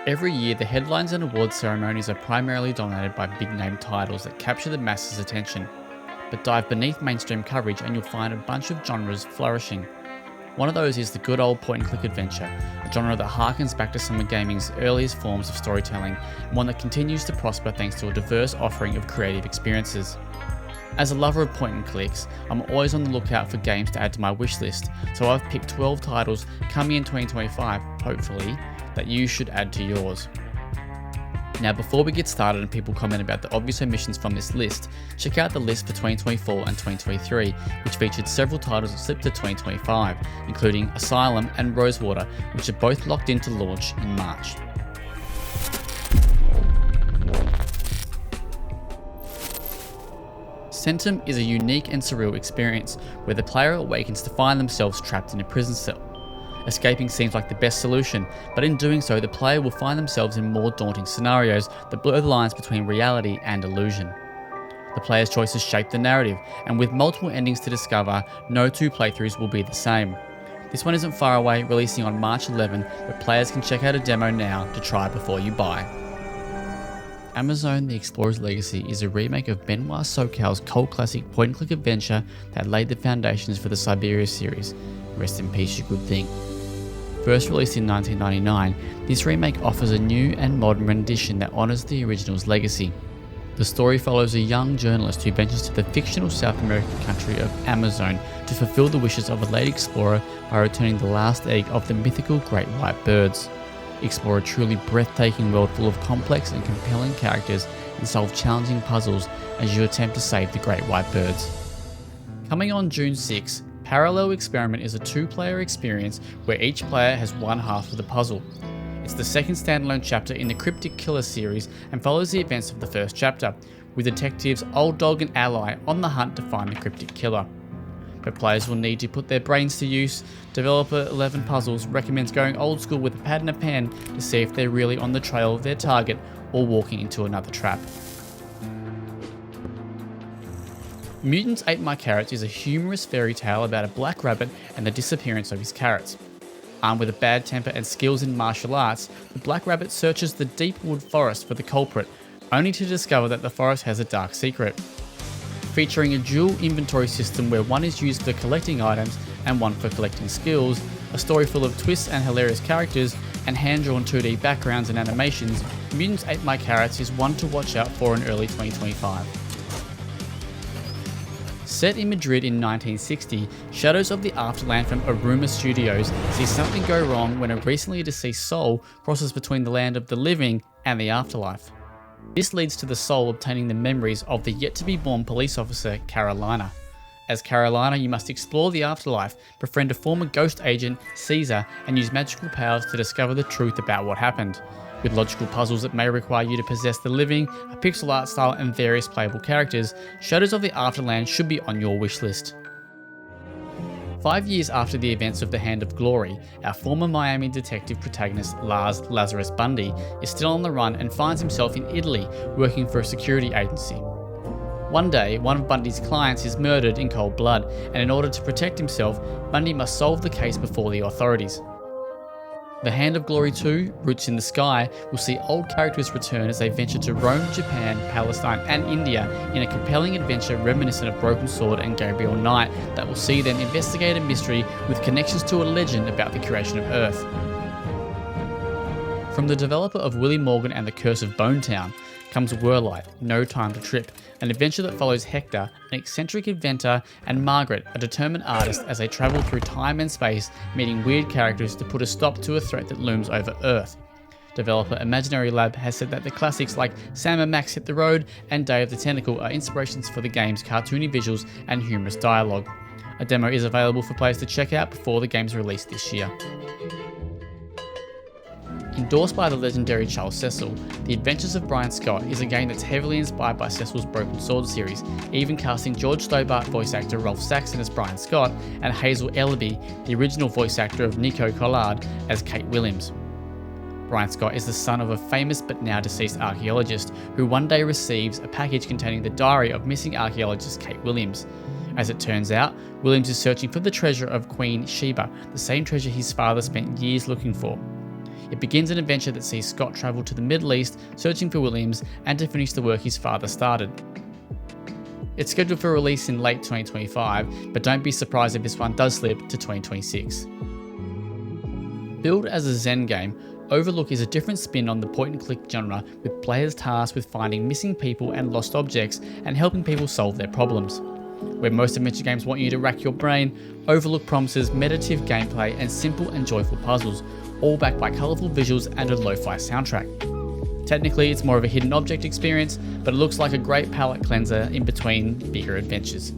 Every year, the headlines and awards ceremonies are primarily dominated by big-name titles that capture the masses' attention. But dive beneath mainstream coverage and you'll find a bunch of genres flourishing. One of those is the good old point-and-click adventure, a genre that harkens back to some of gaming's earliest forms of storytelling, and one that continues to prosper thanks to a diverse offering of creative experiences. As a lover of point-and-clicks, I'm always on the lookout for games to add to my wishlist, so I've picked 12 titles coming in 2025, hopefully, that you should add to yours. Now, before we get started and people comment about the obvious omissions from this list, check out the list for 2024 and 2023, which featured several titles that slipped to 2025, including Asylum and Rosewater, which are both locked in to launch in March. Centum is a unique and surreal experience where the player awakens to find themselves trapped in a prison cell. Escaping seems like the best solution, but in doing so, the player will find themselves in more daunting scenarios that blur the lines between reality and illusion. The player's choices shape the narrative, and with multiple endings to discover, no two playthroughs will be the same. This one isn't far away, releasing on March 11, but players can check out a demo now to try before you buy. Amerzone: The Explorer's Legacy is a remake of Benoit Sokow's cult classic point-and-click adventure that laid the foundations for the Siberia series. Rest in peace, you good thing. First released in 1999, this remake offers a new and modern rendition that honours the original's legacy. The story follows a young journalist who ventures to the fictional South American country of Amerzone to fulfill the wishes of a late explorer by returning the last egg of the mythical great white birds. Explore a truly breathtaking world full of complex and compelling characters and solve challenging puzzles as you attempt to save the great white birds. Coming on June 6, Parallel Experiment is a two-player experience where each player has one half of the puzzle. It's the second standalone chapter in the Cryptic Killer series and follows the events of the first chapter, with detectives Old Dog and Ally on the hunt to find the Cryptic Killer. But players will need to put their brains to use. Developer 11 Puzzles recommends going old school with a pad and a pen to see if they're really on the trail of their target or walking into another trap. Mutants Ate My Carrots is a humorous fairy tale about a black rabbit and the disappearance of his carrots. Armed with a bad temper and skills in martial arts, the black rabbit searches the deep wood forest for the culprit, only to discover that the forest has a dark secret. Featuring a dual inventory system where one is used for collecting items and one for collecting skills, a story full of twists and hilarious characters, and hand-drawn 2D backgrounds and animations, Mutants Ate My Carrots is one to watch out for in early 2025. Set in Madrid in 1960, Shadows of the Afterland from Aruma Studios sees something go wrong when a recently deceased soul crosses between the land of the living and the afterlife. This leads to the soul obtaining the memories of the yet-to-be-born police officer, Carolina. As Carolina, you must explore the afterlife, befriend a former ghost agent, Caesar, and use magical powers to discover the truth about what happened. With logical puzzles that may require you to possess the living, a pixel art style, and various playable characters, Shadows of the Afterland should be on your wishlist. 5 years after the events of The Hand of Glory, our former Miami detective protagonist Lars Lazarus Bundy is still on the run and finds himself in Italy working for a security agency. One day, one of Bundy's clients is murdered in cold blood, and in order to protect himself, Bundy must solve the case before the authorities. The Hand of Glory 2, Roots in the Sky, will see old characters return as they venture to Rome, Japan, Palestine and India in a compelling adventure reminiscent of Broken Sword and Gabriel Knight that will see them investigate a mystery with connections to a legend about the creation of Earth. From the developer of Willie Morgan and the Curse of Bonetown comes Whirlight, No Time to Trip, an adventure that follows Hector, an eccentric inventor, and Margaret, a determined artist, as they travel through time and space, meeting weird characters to put a stop to a threat that looms over Earth. Developer Imaginary Lab has said that the classics like Sam and Max Hit the Road and Day of the Tentacle are inspirations for the game's cartoony visuals and humorous dialogue. A demo is available for players to check out before the game's release this year. Endorsed by the legendary Charles Cecil, The Adventures of Bryan Scott is a game that's heavily inspired by Cecil's Broken Sword series, even casting George Stobart voice actor Rolf Saxon as Bryan Scott and Hazel Ellaby, the original voice actor of Nico Collard, as Kate Williams. Bryan Scott is the son of a famous but now deceased archaeologist who one day receives a package containing the diary of missing archaeologist Kate Williams. As it turns out, Williams is searching for the treasure of Queen Sheba, the same treasure his father spent years looking for. It begins an adventure that sees Scott travel to the Middle East, searching for Williams and to finish the work his father started. It's scheduled for release in late 2025, but don't be surprised if this one does slip to 2026. Billed as a Zen game, Overlook is a different spin on the point-and-click genre, with players tasked with finding missing people and lost objects and helping people solve their problems. Where most adventure games want you to rack your brain, Overlook promises meditative gameplay and simple and joyful puzzles, all backed by colourful visuals and a lo-fi soundtrack. Technically, it's more of a hidden object experience, but it looks like a great palate cleanser in between bigger adventures.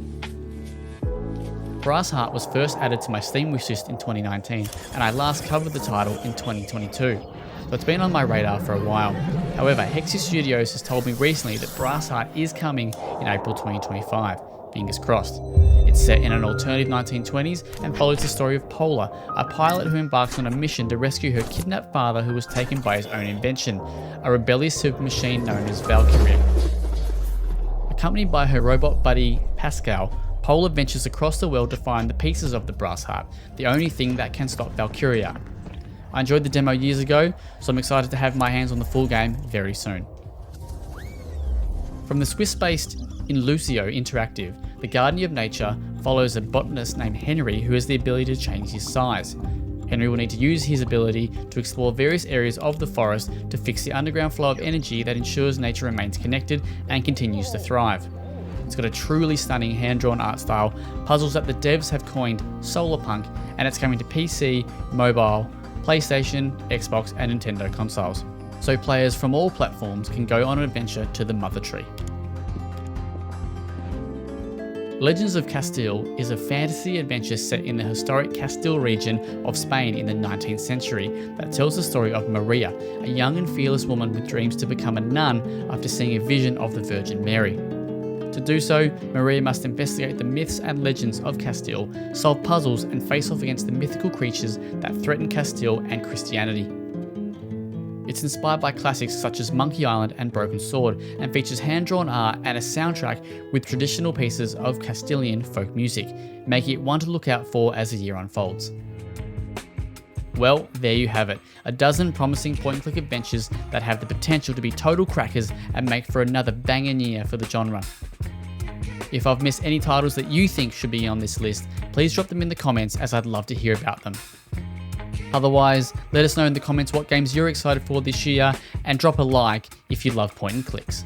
Brassheart was first added to my Steam wishlist in 2019, and I last covered the title in 2022, so it's been on my radar for a while. However, Hexy Studios has told me recently that Brassheart is coming in April 2025, fingers crossed. It's set in an alternative 1920s and follows the story of Pola, a pilot who embarks on a mission to rescue her kidnapped father who was taken by his own invention, a rebellious super machine known as Valkyria. Accompanied by her robot buddy Pascal, Pola ventures across the world to find the pieces of the Brassheart, the only thing that can stop Valkyria. I enjoyed the demo years ago, so I'm excited to have my hands on the full game very soon. From the Swiss-based Inlusio Interactive, The Guardian of Nature follows a botanist named Henry who has the ability to change his size. Henry will need to use his ability to explore various areas of the forest to fix the underground flow of energy that ensures nature remains connected and continues to thrive. It's got a truly stunning hand-drawn art style, puzzles that the devs have coined solarpunk, and it's coming to PC, mobile, PlayStation, Xbox and Nintendo consoles. So players from all platforms can go on an adventure to the Mother Tree. Legends of Castile is a fantasy adventure set in the historic Castile region of Spain in the 19th century that tells the story of Maria, a young and fearless woman with dreams to become a nun after seeing a vision of the Virgin Mary. To do so, Maria must investigate the myths and legends of Castile, solve puzzles and face off against the mythical creatures that threaten Castile and Christianity. It's inspired by classics such as Monkey Island and Broken Sword, and features hand-drawn art and a soundtrack with traditional pieces of Castilian folk music, making it one to look out for as the year unfolds. Well, there you have it, a dozen promising point-and-click adventures that have the potential to be total crackers and make for another banging year for the genre. If I've missed any titles that you think should be on this list, please drop them in the comments as I'd love to hear about them. Otherwise, let us know in the comments what games you're excited for this year, and drop a like if you love point and clicks.